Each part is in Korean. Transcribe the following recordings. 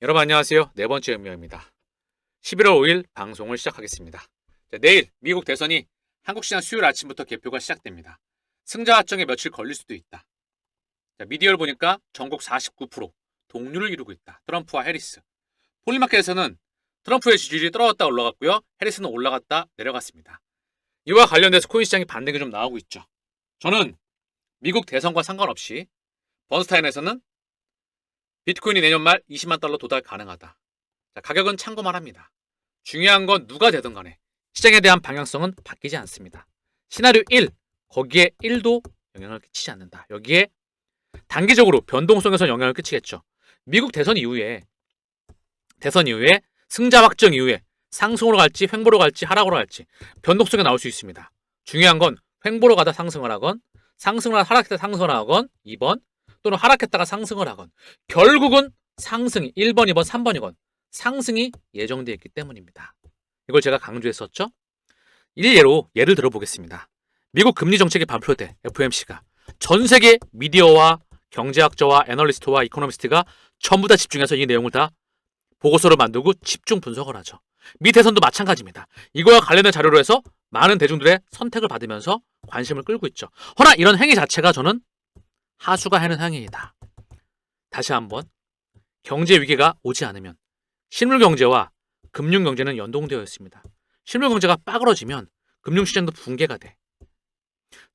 여러분 안녕하세요. 네 번째 음료입니다. 11월 5일 방송을 시작하겠습니다. 내일 미국 대선이 한국 시간 수요일 아침부터 개표가 시작됩니다. 승자 확정에 며칠 걸릴 수도 있다. 미디어를 보니까 전국 49% 동률을 이루고 있다. 트럼프와 해리스. 폴리마켓에서는 트럼프의 지지율이 떨어졌다 올라갔고요. 해리스는 올라갔다 내려갔습니다. 이와 관련돼서 코인 시장이 반등이 좀 나오고 있죠. 저는 미국 대선과 상관없이 번스타인에서는 비트코인이 내년 말 20만 달러 도달 가능하다. 가격은 참고만 합니다. 중요한 건 누가 되든 간에 시장에 대한 방향성은 바뀌지 않습니다. 시나리오 1, 거기에 1도 영향을 끼치지 않는다. 여기에 단기적으로 변동성에서 영향을 끼치겠죠. 미국 대선 이후에 승자 확정 이후에 상승으로 갈지 횡보로 갈지 하락으로 갈지 변동성이 나올 수 있습니다. 중요한 건 횡보로 가다 상승을 하건 상승을 하락했다 상승을 하건 2번 또는 하락했다가 상승을 하건 결국은 상승이 1번, 2번, 3번이건 상승이 예정되어 있기 때문입니다. 이걸 제가 강조했었죠. 예를 들어보겠습니다. 미국 금리 정책이 발표돼 FOMC가 전 세계 미디어와 경제학자와 애널리스트와 이코노미스트가 전부 다 집중해서 이 내용을 다 보고서를 만들고 집중 분석을 하죠. 미 대선도 마찬가지입니다. 이거와 관련된 자료로 해서 많은 대중들의 선택을 받으면서 관심을 끌고 있죠. 허나 이런 행위 자체가 저는 하수가 하는 행위이다. 다시 한번 경제 위기가 오지 않으면 실물 경제와 금융 경제는 연동되어 있습니다. 실물 경제가 빠그러지면 금융 시장도 붕괴가 돼.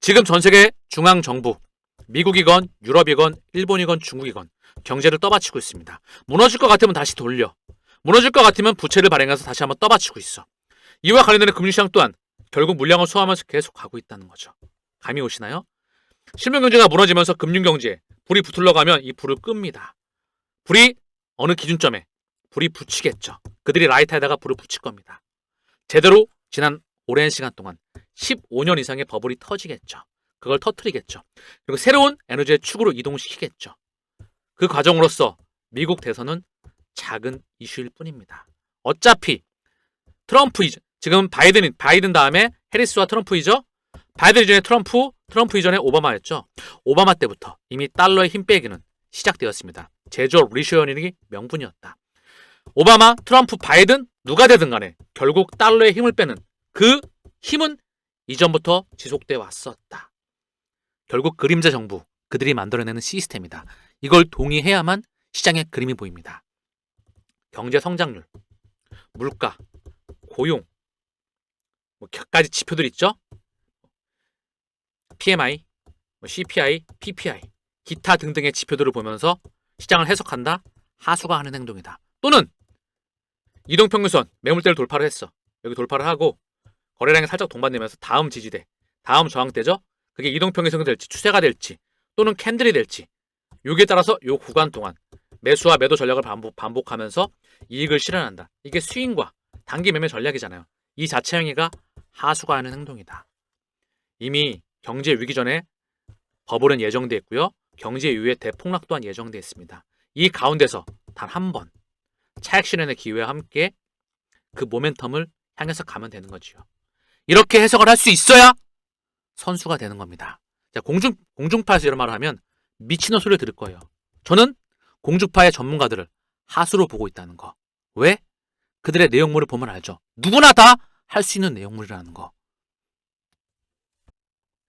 지금 전 세계 중앙 정부, 미국이건 유럽이건 일본이건 중국이건 경제를 떠받치고 있습니다. 무너질 것 같으면 다시 돌려. 무너질 것 같으면 부채를 발행해서 다시 한번 떠받치고 있어. 이와 관련된 금융시장 또한 결국 물량을 소화하면서 계속 가고 있다는 거죠. 감이 오시나요? 실물 경제가 무너지면서 금융 경제에 불이 붙을러 가면 이 불을 끕니다. 불이 어느 기준점에 불이 붙이겠죠. 그들이 라이터에다가 불을 붙일 겁니다. 제대로 지난 오랜 시간 동안 15년 이상의 버블이 터지겠죠. 그걸 터트리겠죠. 그리고 새로운 에너지의 축으로 이동시키겠죠. 그 과정으로서 미국 대선은 작은 이슈일 뿐입니다. 어차피 트럼프이죠. 지금 바이든 다음에 해리스와 트럼프이죠. 바이든 이전에 트럼프 이전에 오바마였죠. 오바마 때부터 이미 달러의 힘 빼기는 시작되었습니다. 제조업 리쇼어닝이 명분이었다. 오바마, 트럼프, 바이든 누가 되든 간에 결국 달러의 힘을 빼는 그 힘은 이전부터 지속되어 왔었다. 결국 그림자 정부, 그들이 만들어내는 시스템이다. 이걸 동의해야만 시장의 그림이 보입니다. 경제 성장률, 물가, 고용, 몇 가지 지표들 있죠? PMI, CPI, PPI, 기타 등등의 지표들을 보면서 시장을 해석한다? 하수가 하는 행동이다. 또는 이동평균선, 매물대를 돌파를 했어. 여기 돌파를 하고 거래량이 살짝 동반되면서 다음 지지대, 다음 저항대죠? 그게 이동평균선이 될지 추세가 될지 또는 캔들이 될지 여기에 따라서 이 구간 동안 매수와 매도 전략을 반복하면서 이익을 실현한다. 이게 스윙과 단기 매매 전략이잖아요. 이 자체 행위가 하수가 하는 행동이다. 이미 경제 위기 전에 버블은 예정돼 있고요. 경제 이후에 대폭락 또한 예정돼 있습니다. 이 가운데서 단 한 번 차익 실현의 기회와 함께 그 모멘텀을 향해서 가면 되는 거지요. 이렇게 해석을 할 수 있어야 선수가 되는 겁니다. 자, 공중파에서 이런 말을 하면 미친놈 소리를 들을 거예요. 저는 공중파의 전문가들을 하수로 보고 있다는 거. 왜? 그들의 내용물을 보면 알죠. 누구나 다 할 수 있는 내용물이라는 거.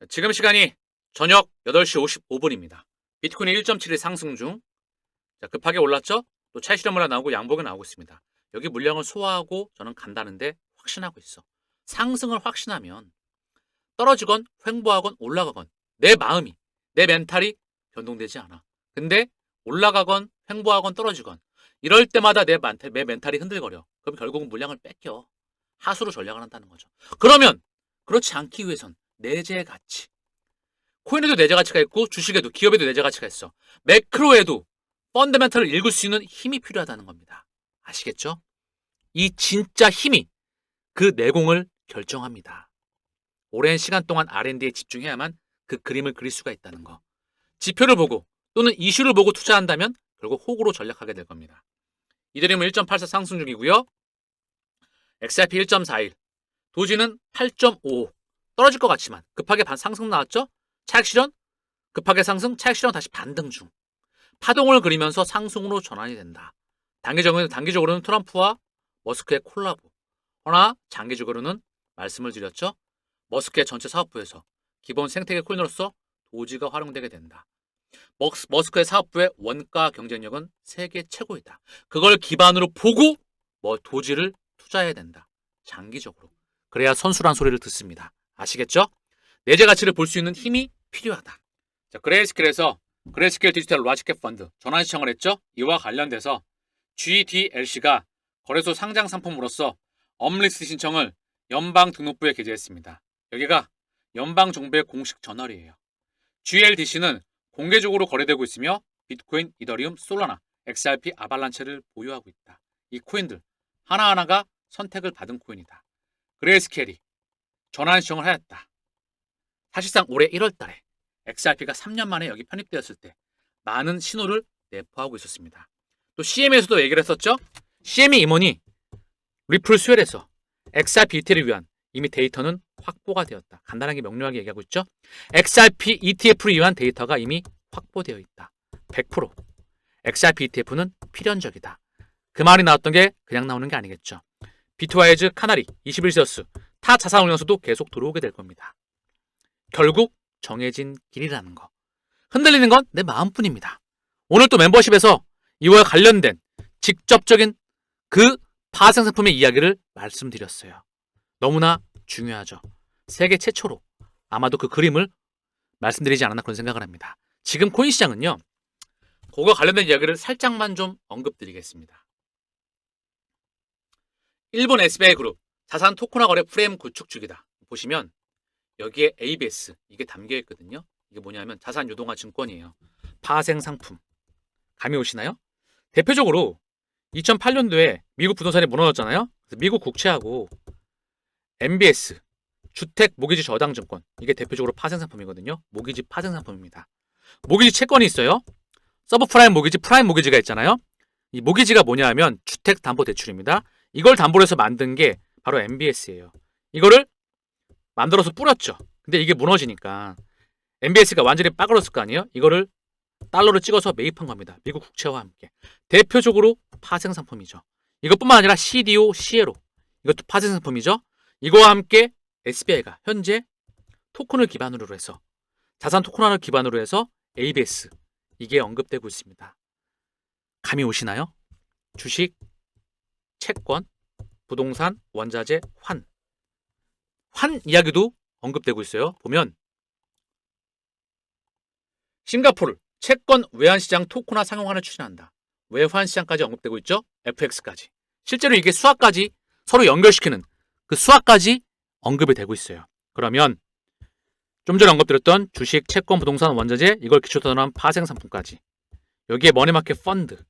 지금 시간이 저녁 8시 55분입니다. 비트코인이 1.7일 상승 중. 자, 급하게 올랐죠? 또 차익 실현 물량 나오고 양봉이 나오고 있습니다. 여기 물량을 소화하고 저는 간다는데 확신하고 있어. 상승을 확신하면 떨어지건 횡보하건 올라가건 내 마음이, 내 멘탈이 변동되지 않아. 근데 올라가건 횡보하건 떨어지건 이럴 때마다 내 멘탈이 흔들거려. 그럼 결국은 물량을 뺏겨. 하수로 전략을 한다는 거죠. 그러면 그렇지 않기 위해선 내재 가치. 코인에도 내재 가치가 있고 주식에도 기업에도 내재 가치가 있어. 매크로에도 펀더멘털을 읽을 수 있는 힘이 필요하다는 겁니다. 아시겠죠? 이 진짜 힘이 그 내공을 결정합니다. 오랜 시간 동안 R&D에 집중해야만 그 그림을 그릴 수가 있다는 거. 지표를 보고 또는 이슈를 보고 투자한다면 결국 호구로 전략하게 될 겁니다. 이더리움은 1.84 상승 중이고요. XRP 1.41, 도지는 8.55 떨어질 것 같지만 급하게 상승 나왔죠? 차익 실현? 급하게 상승, 차익 실현 다시 반등 중. 파동을 그리면서 상승으로 전환이 된다. 단기적으로는 트럼프와 머스크의 콜라보. 허나 장기적으로는 말씀을 드렸죠. 머스크의 전체 사업부에서 기본 생태계 코인으로서 도지가 활용되게 된다. 머스크의 사업부의 원가 경쟁력은 세계 최고이다. 그걸 기반으로 보고 도지를 투자해야 된다. 장기적으로. 그래야 선수란 소리를 듣습니다. 아시겠죠? 내재 가치를 볼 수 있는 힘이 필요하다. 자, 그레이스케일 디지털 라지캡 펀드 전환 신청을 했죠. 이와 관련돼서 GDLC가 거래소 상장 상품으로서 업리스트 신청을 연방 등록부에 게재했습니다. 여기가 연방 정부의 공식 저널이에요. GLDC는 공개적으로 거래되고 있으며 비트코인, 이더리움, 솔라나, XRP, 아발란체를 보유하고 있다. 이 코인들 하나하나가 선택을 받은 코인이다. 그레이스케일이 전환 신청을 하였다. 사실상 올해 1월 달에 XRP가 3년 만에 여기 편입되었을 때 많은 신호를 내포하고 있었습니다. 또 CM에서도 얘기를 했었죠. CME 임원이 리플 수혈에서 XRP ETF를 위한 이미 데이터는 확보가 되었다. 간단하게 명료하게 얘기하고 있죠. XRP ETF를 위한 데이터가 이미 확보되어 있다. 100% XRP ETF는 필연적이다. 그 말이 나왔던 게 그냥 나오는 게 아니겠죠. 비트와이즈, 카나리, 21세어스 타 자산 운용소도 계속 들어오게 될 겁니다. 결국 정해진 길이라는 거. 흔들리는 건 내 마음뿐입니다. 오늘 또 멤버십에서 이와 관련된 직접적인 그 파생 상품의 이야기를 말씀드렸어요. 너무나 중요하죠. 세계 최초로 아마도 그 그림을 말씀드리지 않았나 그런 생각을 합니다. 지금 코인 시장은요. 그거 관련된 이야기를 살짝만 좀 언급드리겠습니다. 일본 SBI 그룹 자산 토큰화 거래 프레임 구축 중이다. 보시면 여기에 ABS 이게 담겨 있거든요. 이게 뭐냐면 자산 유동화 증권이에요. 파생 상품. 감이 오시나요? 대표적으로 2008년도에 미국 부동산이 무너졌잖아요. 그래서 미국 국채하고 MBS 주택 모기지 저당 증권 이게 대표적으로 파생 상품이거든요. 모기지 파생 상품입니다. 모기지 채권이 있어요. 서브프라임 모기지, 프라임 모기지가 있잖아요. 이 모기지가 뭐냐 하면 주택담보대출입니다. 이걸 담보로 해서 만든 게 바로 MBS예요. 이거를 만들어서 뿌렸죠. 근데 이게 무너지니까 MBS가 완전히 빠그렸을 거 아니에요. 이거를 달러로 찍어서 매입한 겁니다. 미국 국채와 함께. 대표적으로 파생 상품이죠. 이것뿐만 아니라 CDO, CLO 이것도 파생 상품이죠. 이거와 함께 SBI가 현재 토큰을 기반으로 해서 자산 토큰화를 기반으로 해서 ABS 이게 언급되고 있습니다. 감이 오시나요? 주식, 채권, 부동산, 원자재, 환 이야기도 언급되고 있어요. 보면 싱가포르 채권 외환시장 토큰화 상용화를 추진한다. 외환시장까지 언급되고 있죠. FX까지. 실제로 이게 수학까지 서로 연결시키는 그 수학까지 언급이 되고 있어요. 그러면 좀 전에 언급드렸던 주식, 채권, 부동산, 원자재 이걸 기초로 한 파생 상품까지 여기에 머니마켓 펀드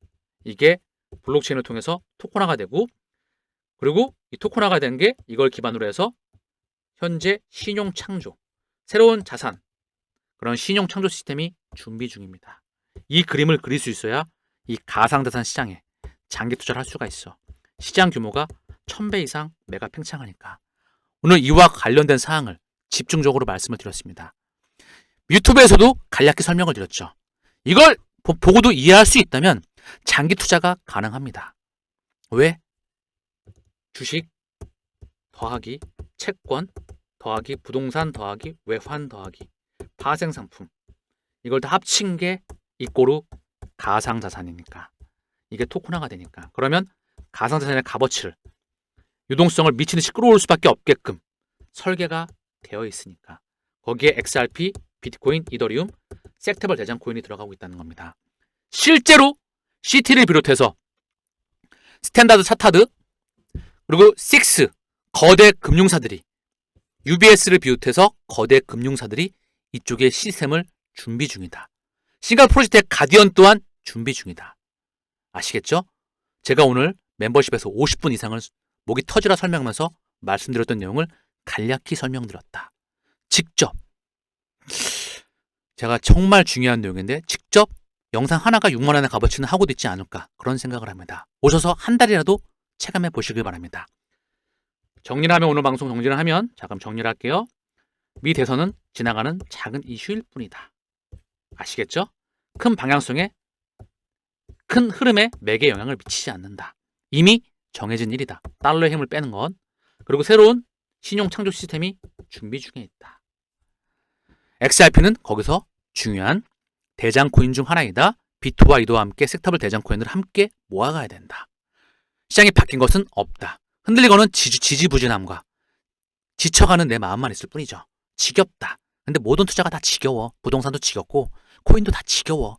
이게 블록체인을 통해서 토큰화가 되고 그리고 이 토큰화가 된 게 이걸 기반으로 해서 현재 신용 창조 새로운 자산 그런 신용 창조 시스템이 준비 중입니다. 이 그림을 그릴 수 있어야 이 가상자산 시장에 장기 투자를 할 수가 있어. 시장 규모가 1000배 이상 메가 팽창하니까. 오늘 이와 관련된 사항을 집중적으로 말씀을 드렸습니다. 유튜브에서도 간략히 설명을 드렸죠. 이걸 보고도 이해할 수 있다면 장기 투자가 가능합니다. 왜? 주식 더하기 채권 더하기 부동산 더하기 외환 더하기 파생상품 이걸 다 합친 게 이꼬르 가상자산이니까 이게 토큰화가 되니까 그러면 가상자산의 값어치를 유동성을 미친 듯이 끌어올 수밖에 없게끔 설계가 되어 있으니까 거기에 XRP, 비트코인, 이더리움, 섹터별 대장 코인이 들어가고 있다는 겁니다. 실제로 CT를 비롯해서 스탠다드 차타드 그리고 식스 거대 금융사들이 UBS를 비롯해서 거대 금융사들이 이쪽의 시스템을 준비 중이다. 싱가포르 프로젝트의 가디언 또한 준비 중이다. 아시겠죠? 제가 오늘 멤버십에서 50분 이상을 목이 터지라 설명하면서 말씀드렸던 내용을 간략히 설명드렸다. 직접 제가 정말 중요한 내용인데 직접 영상 하나가 6만 원의 값어치는 하고도 있지 않을까 그런 생각을 합니다. 오셔서 한 달이라도 체감해 보시길 바랍니다. 정리를 하면 오늘 방송 정리를 하면 자 그럼 정리를 할게요. 미 대선은 지나가는 작은 이슈일 뿐이다. 아시겠죠? 큰 방향성에 큰 흐름에 맥에 영향을 미치지 않는다. 이미 정해진 일이다. 달러의 힘을 빼는 건. 그리고 새로운 신용 창조 시스템이 준비 중에 있다. XRP는 거기서 중요한 대장 코인 중 하나이다. 비트와 이도와 함께 섹터별 대장 코인을 함께 모아가야 된다. 시장이 바뀐 것은 없다. 흔들리고는 지지부진함과 지쳐가는 내 마음만 있을 뿐이죠. 지겹다. 근데 모든 투자가 다 지겨워. 부동산도 지겹고 코인도 다 지겨워.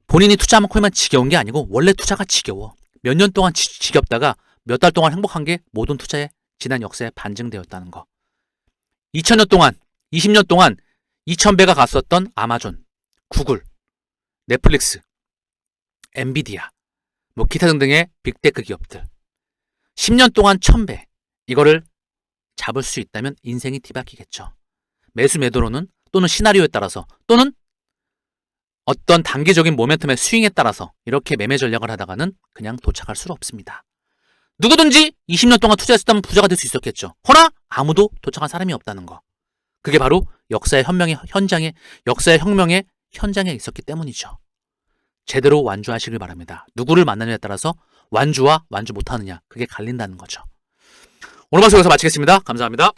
본인이 투자한 코인만 지겨운 게 아니고 원래 투자가 지겨워. 몇 년 동안 지겹다가 몇 달 동안 행복한 게 모든 투자의 지난 역사에 반증되었다는 거. 2000년 동안, 20년 동안 2000배가 갔었던 아마존, 구글, 넷플릭스, 엔비디아, 뭐 기타 등등의 빅테크 기업들. 10년 동안 1000배. 이거를 잡을 수 있다면 인생이 뒤바뀌겠죠. 매수 매도로는 또는 시나리오에 따라서 또는 어떤 단기적인 모멘텀의 스윙에 따라서 이렇게 매매 전략을 하다가는 그냥 도착할 수는 없습니다. 누구든지 20년 동안 투자했었다면 부자가 될 수 있었겠죠. 허나 아무도 도착한 사람이 없다는 거. 그게 바로 역사의 혁명의 현장에 있었기 때문이죠. 제대로 완주하시길 바랍니다. 누구를 만나느냐에 따라서 완주와 완주 못하느냐 그게 갈린다는 거죠. 오늘 방송 여기서 마치겠습니다. 감사합니다.